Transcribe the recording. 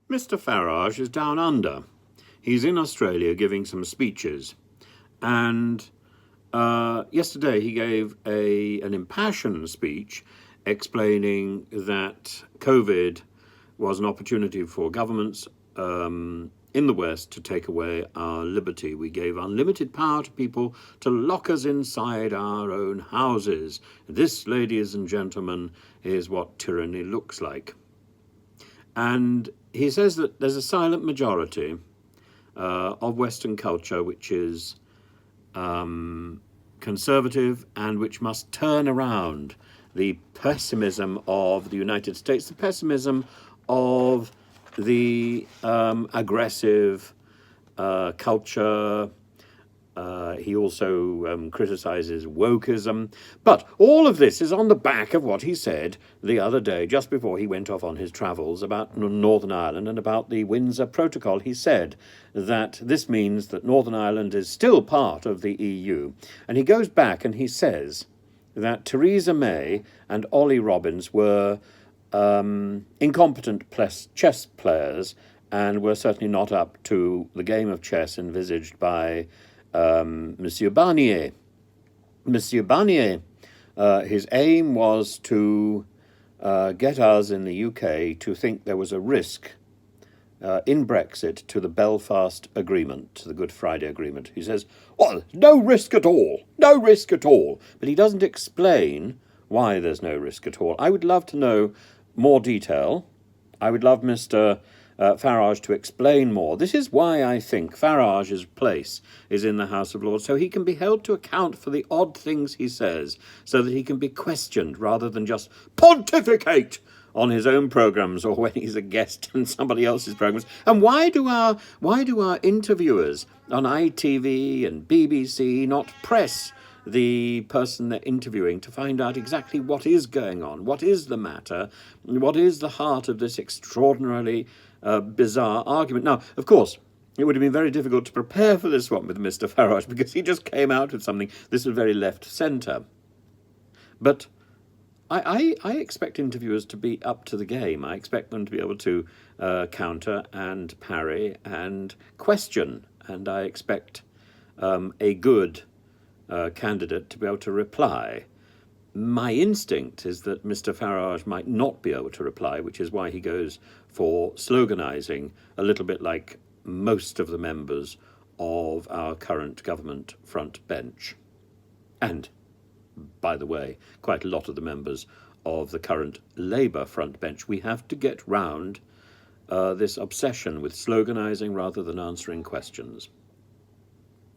Mr. Farage is down under. He's in Australia giving some speeches, and yesterday he gave an impassioned speech explaining that COVID was an opportunity for governments in the West to take away our liberty. We gave unlimited power to people to lock us inside our own houses. This, ladies and gentlemen, is what tyranny looks like. And he says that there's a silent majority of Western culture which is conservative and which must turn around the pessimism of the United States, the pessimism of the aggressive culture. He also criticises wokeism. But all of this is on the back of what he said the other day, just before he went off on his travels, about Northern Ireland and about the Windsor Protocol. He said that this means that Northern Ireland is still part of the EU. And he goes back and he says that Theresa May and Ollie Robbins were incompetent chess players and were certainly not up to the game of chess envisaged by Monsieur Barnier. Monsieur Barnier, his aim was to get us in the UK to think there was a risk in Brexit to the Belfast Agreement, to the Good Friday Agreement. He says, well, no risk at all, no risk at all. But he doesn't explain why there's no risk at all. I would love to know more detail. I would love Mr. Farage to explain more. This is why I think Farage's place is in the House of Lords, so he can be held to account for the odd things he says, so that he can be questioned rather than just pontificate on his own programmes or when he's a guest on somebody else's programmes. And why do our interviewers on ITV and BBC not press the person they're interviewing to find out exactly what is going on, what is the matter, what is the heart of this extraordinarily bizarre argument? Now, of course, it would have been very difficult to prepare for this one with Mr. Farage because he just came out with something. This was very left-centre. But I expect interviewers to be up to the game. I expect them to be able to counter and parry and question. And I expect a good candidate to be able to reply. My instinct is that Mr. Farage might not be able to reply, which is why he goes for sloganising, a little bit like most of the members of our current government front bench. And, by the way, quite a lot of the members of the current Labour front bench. We have to get round this obsession with sloganising rather than answering questions.